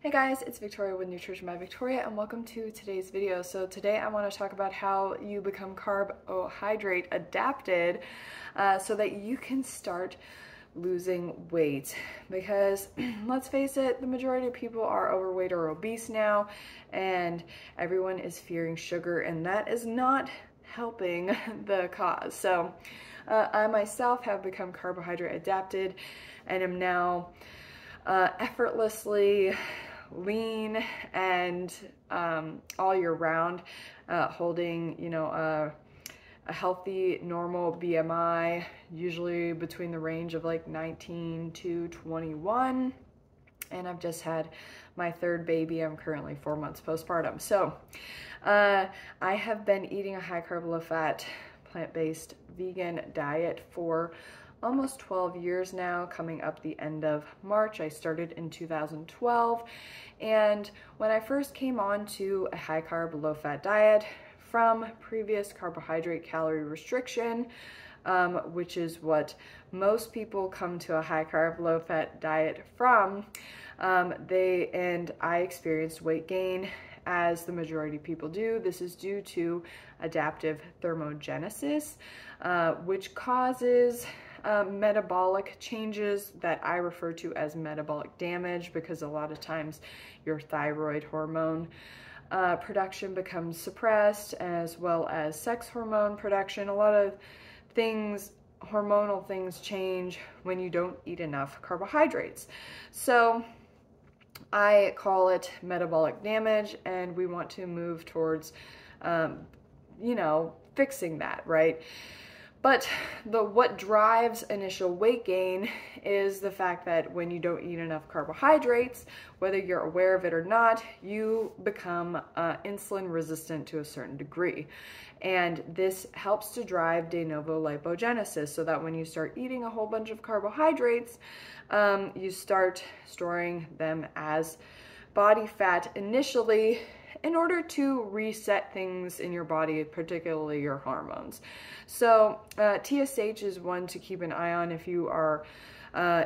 Hey guys, it's Victoria with Nutrition by Victoria and welcome to today's video. So today I want to talk about how you become carbohydrate adapted so that you can start losing weight, because let's face it, the majority of people are overweight or obese now and everyone is fearing sugar, and that is not helping the cause. So I myself have become carbohydrate adapted and am now effortlessly lean and all year round, holding, a healthy, normal BMI, usually between the range of like 19 to 21. And I've just had my third baby. I'm currently 4 months postpartum. So I have been eating a high carb, low fat, plant-based vegan diet for almost 12 years now, coming up the end of March. I started in 2012, and when I first came on to a high carb, low fat diet from previous carbohydrate calorie restriction, which is what most people come to a high carb, low fat diet from, I experienced weight gain, as the majority of people do. This is due to adaptive thermogenesis, which causes metabolic changes that I refer to as metabolic damage, because a lot of times your thyroid hormone production becomes suppressed, as well as sex hormone production. A lot of things, hormonal things, change when you don't eat enough carbohydrates. So I call it metabolic damage, and we want to move towards, fixing that, right? But what drives initial weight gain is the fact that when you don't eat enough carbohydrates, whether you're aware of it or not, you become insulin resistant to a certain degree. And this helps to drive de novo lipogenesis, so that when you start eating a whole bunch of carbohydrates, you start storing them as body fat initially, in order to reset things in your body, particularly your hormones. So TSH is one to keep an eye on if you are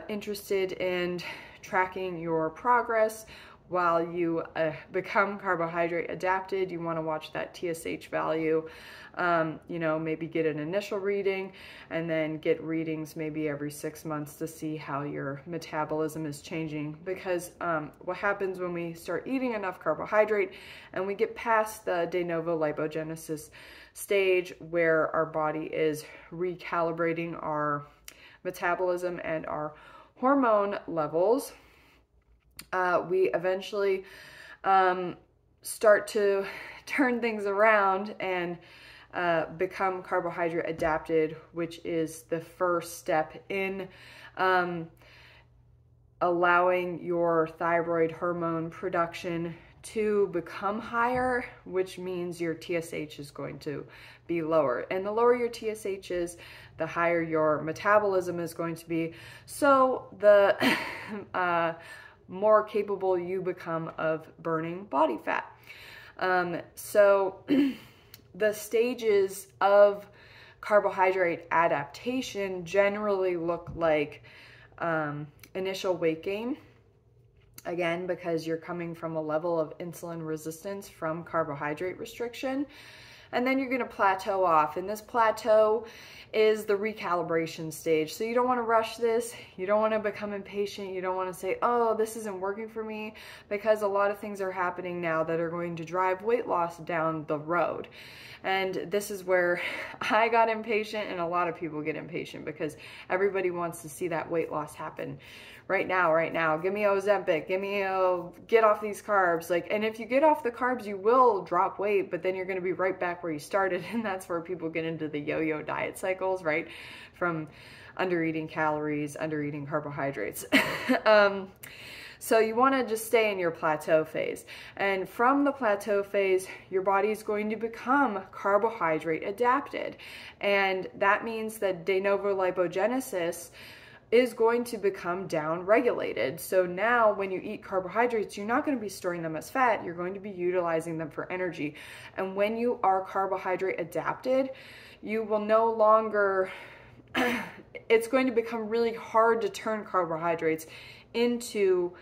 interested in tracking your progress while you become carbohydrate adapted. You want to watch that TSH value, maybe get an initial reading and then get readings maybe every 6 months to see how your metabolism is changing. Because what happens when we start eating enough carbohydrate and we get past the de novo lipogenesis stage, where our body is recalibrating our metabolism and our hormone levels, we eventually start to turn things around and become carbohydrate adapted, which is the first step in allowing your thyroid hormone production to become higher, which means your TSH is going to be lower. And the lower your TSH is, the higher your metabolism is going to be. So the more capable you become of burning body fat. So the stages of carbohydrate adaptation generally look like initial weight gain, again, because you're coming from a level of insulin resistance from carbohydrate restriction. And then you're going to plateau off, and this plateau is the recalibration stage. So you don't want to rush this. You don't want to become impatient. You don't want to say, oh, this isn't working for me, because a lot of things are happening now that are going to drive weight loss down the road. And this is where I got impatient, and a lot of people get impatient, because everybody wants to see that weight loss happen right now. Give me Ozempic, get off these carbs. And if you get off the carbs, you will drop weight, but then you're going to be right back where you started. And that's where people get into the yo-yo diet cycles, right? From under-eating calories, under-eating carbohydrates. So you want to just stay in your plateau phase. And from the plateau phase, your body is going to become carbohydrate adapted. And that means that de novo lipogenesis is going to become down-regulated. So now when you eat carbohydrates, you're not going to be storing them as fat, you're going to be utilizing them for energy. And when you are carbohydrate adapted, you will no longer, it's going to become really hard to turn carbohydrates into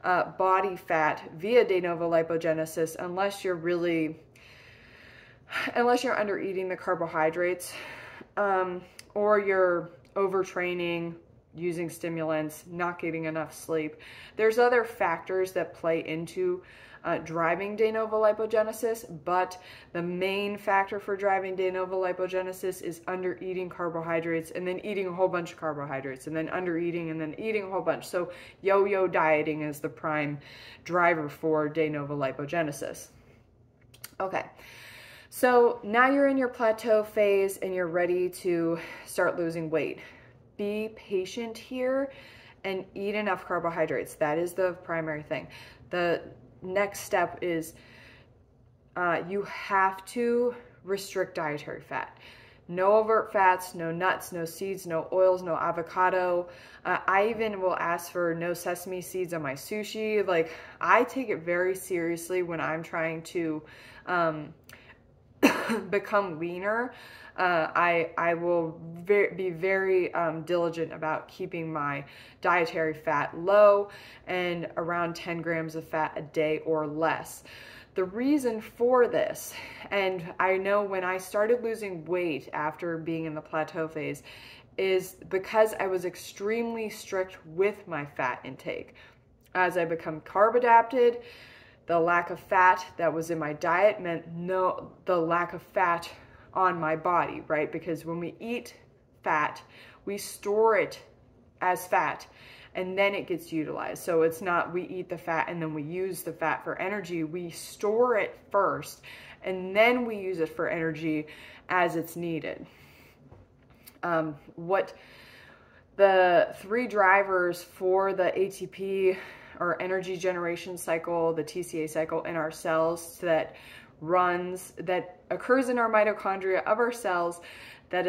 body fat via de novo lipogenesis unless you're under eating the carbohydrates, or you're overtraining, using stimulants, not getting enough sleep. There's other factors that play into driving de novo lipogenesis, but the main factor for driving de novo lipogenesis is under eating carbohydrates and then eating a whole bunch of carbohydrates and then under eating and then eating a whole bunch. So yo-yo dieting is the prime driver for de novo lipogenesis. Okay. So now you're in your plateau phase and you're ready to start losing weight. Be patient here and eat enough carbohydrates. That is the primary thing. The next step is you have to restrict dietary fat. No overt fats, no nuts, no seeds, no oils, no avocado. I even will ask for no sesame seeds on my sushi. Like, I take it very seriously when I'm trying to become leaner. I will be very diligent about keeping my dietary fat low and around 10 grams of fat a day or less. The reason for this, and I know when I started losing weight after being in the plateau phase, is because I was extremely strict with my fat intake. As I become carb adapted, the lack of fat that was in my diet meant the lack of fat on my body, right? Because when we eat fat, we store it as fat and then it gets utilized. So it's not we eat the fat and then we use the fat for energy. We store it first and then we use it for energy as it's needed. What the three drivers for the ATP or energy generation cycle, the TCA cycle in our cells that occurs in our mitochondria of our cells, that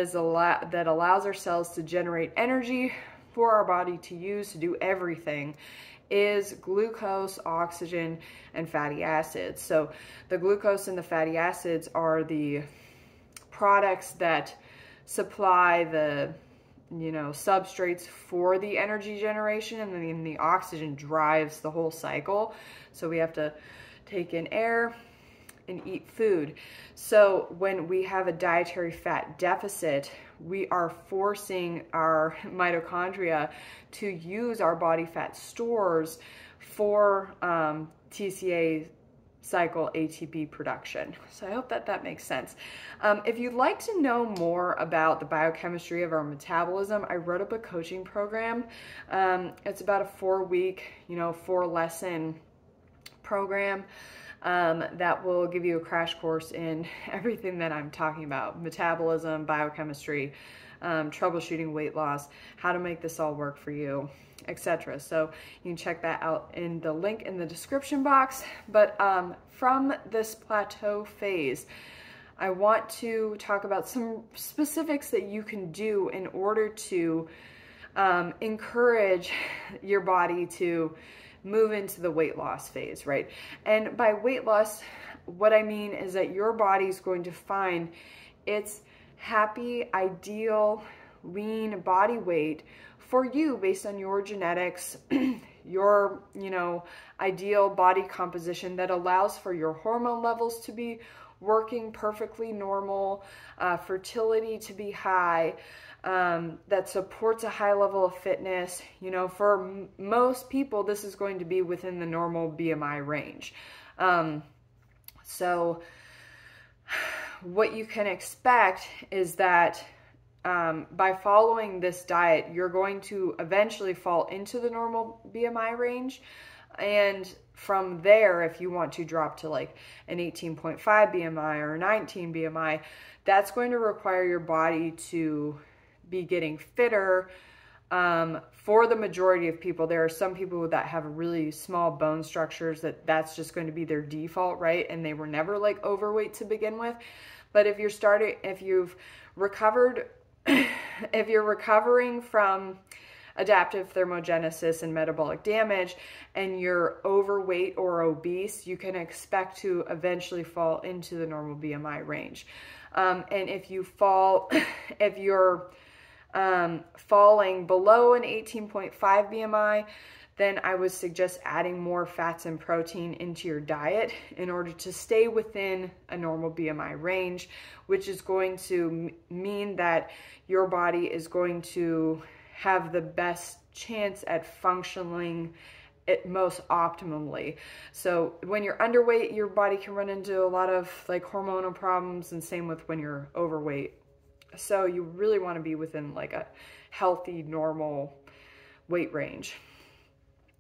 allows our cells to generate energy for our body to use to do everything, is glucose, oxygen, and fatty acids. So the glucose and the fatty acids are the products that supply the substrates for the energy generation, and then the oxygen drives the whole cycle. So we have to take in air and eat food. So when we have a dietary fat deficit, we are forcing our mitochondria to use our body fat stores for TCA cycle ATP production. So I hope that makes sense. If you'd like to know more about the biochemistry of our metabolism, I wrote up a coaching program. It's about a 4-week, 4-lesson program that will give you a crash course in everything that I'm talking about: metabolism, biochemistry, troubleshooting weight loss, how to make this all work for you, etc. So you can check that out in the link in the description box. But from this plateau phase, I want to talk about some specifics that you can do in order to encourage your body to move into the weight loss phase, right? And by weight loss, what I mean is that your body is going to find its happy, ideal, lean body weight for you based on your genetics, your, ideal body composition that allows for your hormone levels to be working perfectly normal, fertility to be high, that supports a high level of fitness. For most people, this is going to be within the normal BMI range. So what you can expect is that by following this diet, you're going to eventually fall into the normal BMI range. And from there, if you want to drop to like an 18.5 BMI or 19 BMI, that's going to require your body to be getting fitter. For the majority of people, there are some people that have really small bone structures that's just going to be their default, right? And they were never like overweight to begin with. But if you're recovering from adaptive thermogenesis and metabolic damage and you're overweight or obese, you can expect to eventually fall into the normal BMI range. And if you're falling below an 18.5 BMI, then I would suggest adding more fats and protein into your diet in order to stay within a normal BMI range, which is going to mean that your body is going to have the best chance at functioning it most optimally. So when you're underweight, your body can run into a lot of like hormonal problems, and same with when you're overweight. So you really want to be within like a healthy, normal weight range.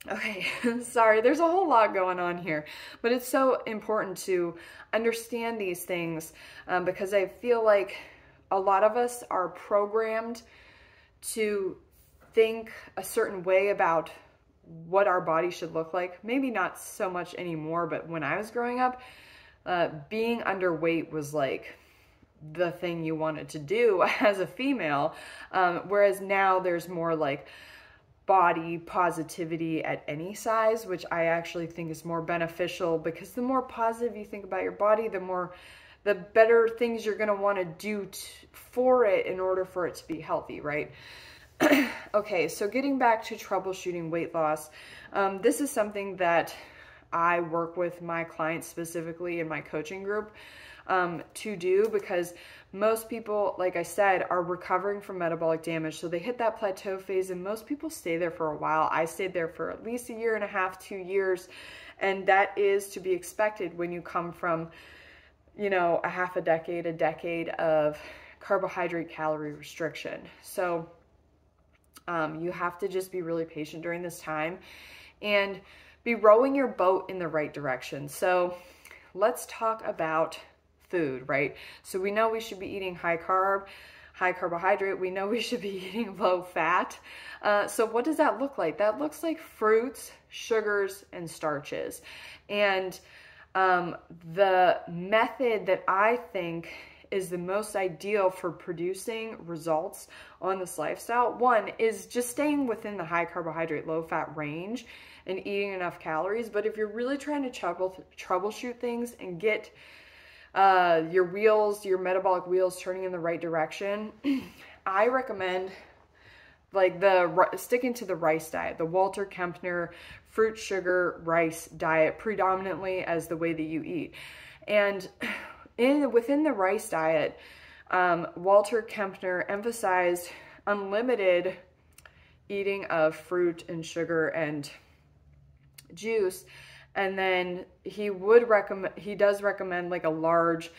Okay, sorry, there's a whole lot going on here, but it's so important to understand these things because I feel like a lot of us are programmed to think a certain way about what our body should look like. Maybe not so much anymore, but when I was growing up, being underweight was like the thing you wanted to do as a female, whereas now there's more like body positivity at any size, which I actually think is more beneficial, because the more positive you think about your body, the better things you're going to want to do for it in order for it to be healthy, right? Okay, so getting back to troubleshooting weight loss, this is something that I work with my clients specifically in my coaching group to do, because most people, like I said, are recovering from metabolic damage. So they hit that plateau phase, and most people stay there for a while. I stayed there for at least 1.5 years, 2 years, and that is to be expected when you come from, you know, a half a decade of carbohydrate calorie restriction. So you have to just be really patient during this time and be rowing your boat in the right direction. So let's talk about food, right? So we know we should be eating high carb, high carbohydrate. We know we should be eating low fat. So what does that look like? That looks like fruits, sugars, and starches. And the method that I think is the most ideal for producing results on this lifestyle, one, is just staying within the high carbohydrate, low fat range and eating enough calories. But if you're really trying to troubleshoot things and get your metabolic wheels turning in the right direction, I recommend like sticking to the rice diet, the Walter Kempner fruit, sugar, rice diet predominantly as the way that you eat. And within the rice diet, Walter Kempner emphasized unlimited eating of fruit and sugar and juice. And then he does recommend like a large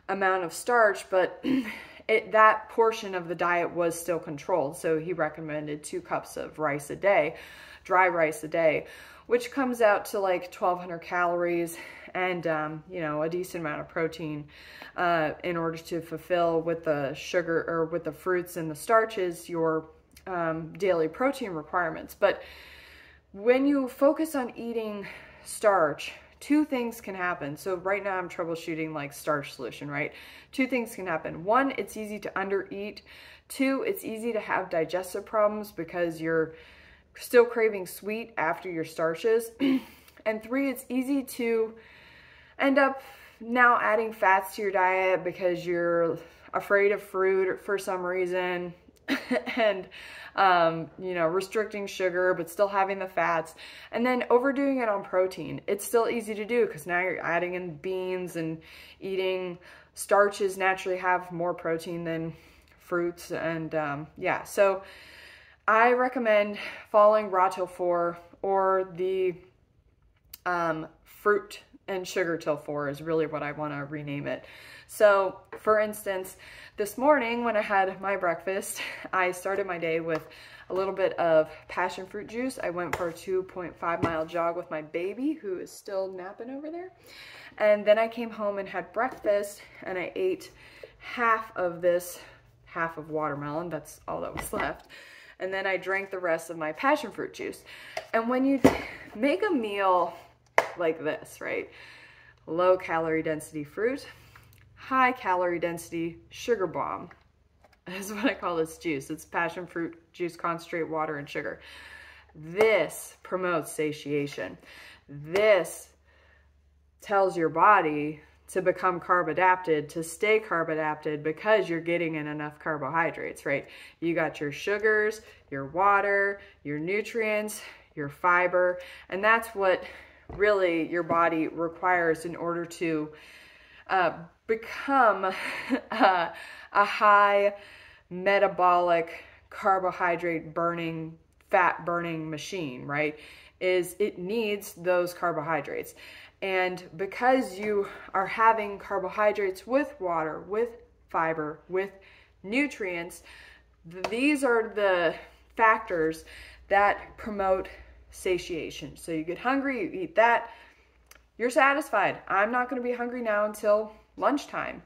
amount of starch, but that portion of the diet was still controlled. So he recommended 2 cups of rice a day, dry rice a day, which comes out to like 1,200 calories and, you know, a decent amount of protein in order to fulfill with the sugar or with the fruits and the starches your daily protein requirements. But when you focus on eating starch, 2 things can happen. So right now I'm troubleshooting like starch solution, right? 2 things can happen. 1, it's easy to undereat. 2, it's easy to have digestive problems because you're still craving sweet after your starches. And 3, it's easy to end up now adding fats to your diet because you're afraid of fruit for some reason and you know, restricting sugar but still having the fats, and then overdoing it on protein. It's still easy to do because now you're adding in beans and eating starches naturally have more protein than fruits. And yeah, so I recommend following Raw Till 4, or the fruit and sugar till 4 is really what I want to rename it. So for instance, this morning when I had my breakfast, I started my day with a little bit of passion fruit juice. I went for a 2.5-mile jog with my baby, who is still napping over there. And then I came home and had breakfast, and I ate half of watermelon. That's all that was left. And then I drank the rest of my passion fruit juice. And when you make a meal like this, right? Low calorie density fruit, high calorie density sugar bomb is what I call this juice. It's passion fruit juice concentrate, water, and sugar. This promotes satiation. This tells your body to become carb adapted, to stay carb adapted, because you're getting in enough carbohydrates, right? You got your sugars, your water, your nutrients, your fiber, and that's what really your body requires in order to become a high metabolic carbohydrate burning, fat burning machine, right? Is it needs those carbohydrates. And because you are having carbohydrates with water, with fiber, with nutrients, these are the factors that promote satiation. So you get hungry, you eat that, you're satisfied. I'm not going to be hungry now until lunchtime.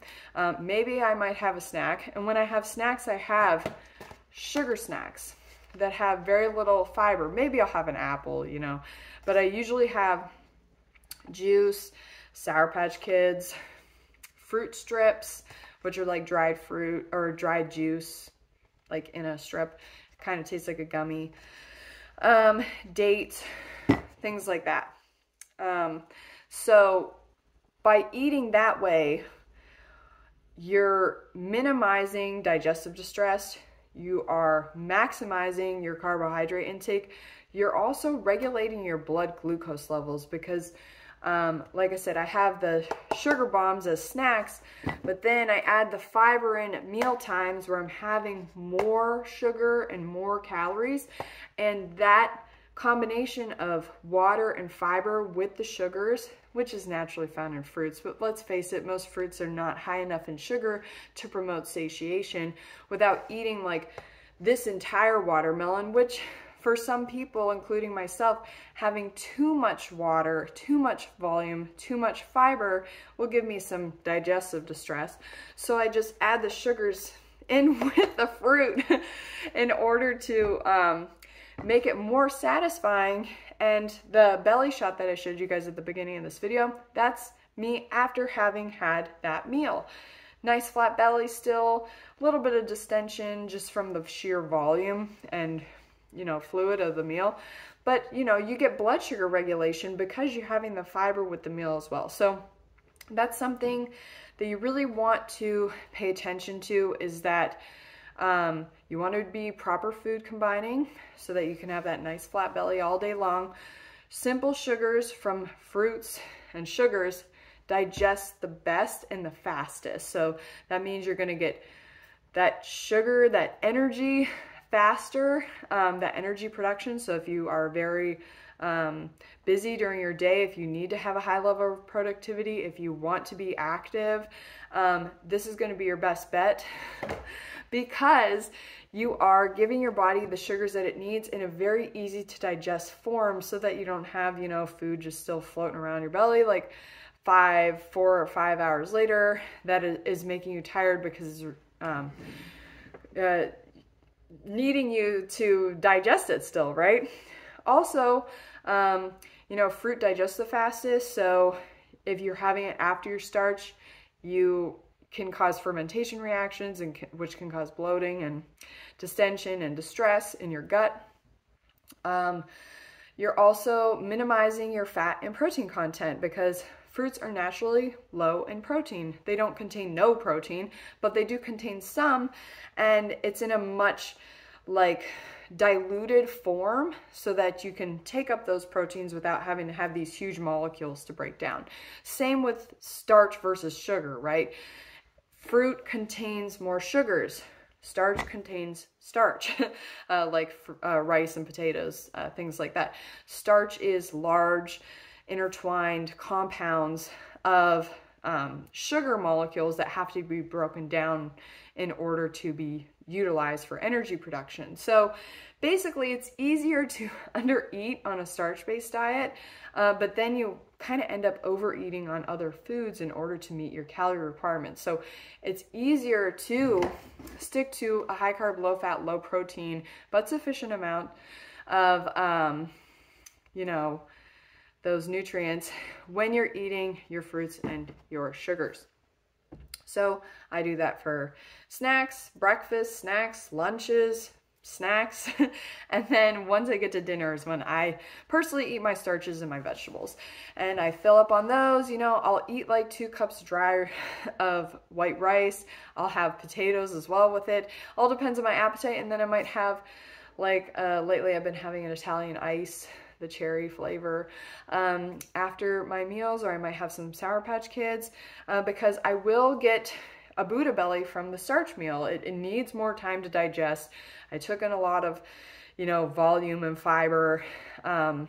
Maybe I might have a snack. And when I have snacks, I have sugar snacks that have very little fiber. Maybe I'll have an apple, you know, but I usually have juice, Sour Patch Kids, fruit strips, which are like dried fruit or dried juice, like in a strip. Kind of tastes like a gummy. Dates, things like that. So by eating that way, you're minimizing digestive distress. You are maximizing your carbohydrate intake. You're also regulating your blood glucose levels because, like I said, I have the sugar bombs as snacks, but then I add the fiber in at meal times where I'm having more sugar and more calories. And that combination of water and fiber with the sugars, which is naturally found in fruits, but let's face it, most fruits are not high enough in sugar to promote satiation without eating like this entire watermelon, which for some people, including myself, having too much water, too much volume, too much fiber will give me some digestive distress. So I just add the sugars in with the fruit in order to make it more satisfying. And the belly shot that I showed you guys at the beginning of this video, that's me after having had that meal. Nice flat belly still, a little bit of distension just from the sheer volume and, you know, fluid of the meal. But, you know, you get blood sugar regulation because you're having the fiber with the meal as well. So that's something that you really want to pay attention to, is that you want to be proper food combining so that you can have that nice flat belly all day long. Simple sugars from fruits and sugars digest the best and the fastest. So that means you're going to get that sugar, that energy faster, that energy production. So if you are very busy during your day, if you need to have a high level of productivity, if you want to be active, this is going to be your best bet because you are giving your body the sugars that it needs in a very easy to digest form so that you don't have, you know, food just still floating around your belly like 4 or 5 hours later that is making you tired because it's needing you to digest it still, right? Also, you know, fruit digests the fastest, so if you're having it after your starch, you can cause fermentation reactions, and which can cause bloating and distension and distress in your gut. You're also minimizing your fat and protein content because fruits are naturally low in protein. They don't contain no protein, but they do contain some, and it's in a much like diluted form so that you can take up those proteins without having to have these huge molecules to break down. Same with starch versus sugar, right? Fruit contains more sugars. Starch contains starch, like rice and potatoes, things like that. Starch is large, intertwined compounds of sugar molecules that have to be broken down in order to be utilized for energy production. So basically it's easier to undereat on a starch-based diet, but then you kind of end up overeating on other foods in order to meet your calorie requirements. So it's easier to stick to a high carb, low fat, low protein, but sufficient amount of, you know, those nutrients when you're eating your fruits and your sugars. So I do that for snacks, breakfast, snacks, lunches, snacks, and then once I get to dinner is when I personally eat my starches and my vegetables. And I fill up on those, you know, I'll eat like 2 cups dry of white rice. I'll have potatoes as well with it. All depends on my appetite, and then I might have Like lately I've been having an Italian ice, the cherry flavor, after my meals, or I might have some Sour Patch Kids, because I will get a Buddha belly from the starch meal. It needs more time to digest. I took in a lot of, you know, volume and fiber, and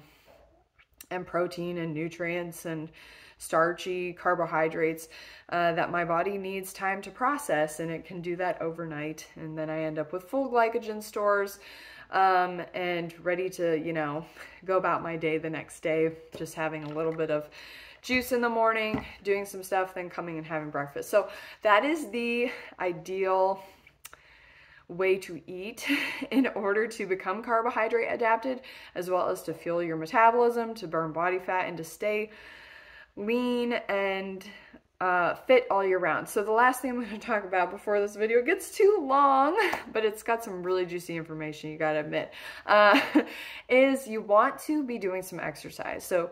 protein and nutrients and starchy carbohydrates that my body needs time to process, and it can do that overnight. And then I end up with full glycogen stores, and ready to, you know, go about my day the next day, just having a little bit of juice in the morning, doing some stuff, then coming and having breakfast. So that is the ideal way to eat in order to become carbohydrate adapted, as well as to fuel your metabolism, to burn body fat, and to stay lean and fit all year round. So the last thing I'm going to talk about before this video gets too long, but it's got some really juicy information, you got to admit, is you want to be doing some exercise. So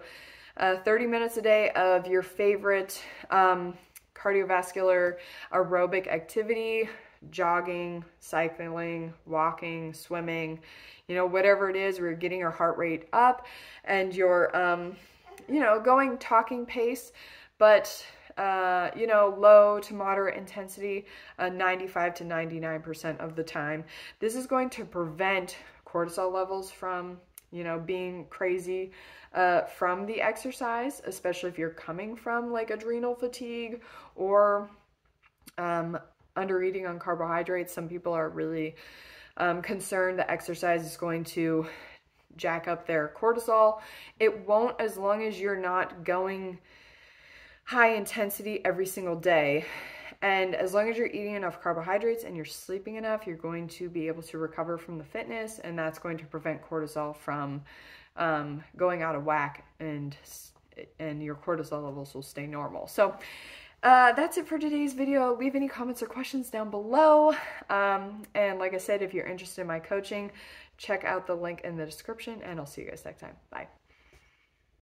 30 minutes a day of your favorite cardiovascular aerobic activity, jogging, cycling, walking, swimming, you know, whatever it is, where you're getting your heart rate up and you're, you know, going talking pace, but you know, low to moderate intensity, 95 to 99% of the time. This is going to prevent cortisol levels from, you know, being crazy from the exercise, especially if you're coming from like adrenal fatigue or under eating on carbohydrates. Some people are really concerned that exercise is going to jack up their cortisol. It won't, as long as you're not going high intensity every single day. And as long as you're eating enough carbohydrates and you're sleeping enough, you're going to be able to recover from the fitness, and that's going to prevent cortisol from going out of whack, and your cortisol levels will stay normal. So that's it for today's video. Leave any comments or questions down below. And like I said, if you're interested in my coaching, check out the link in the description, and I'll see you guys next time. Bye.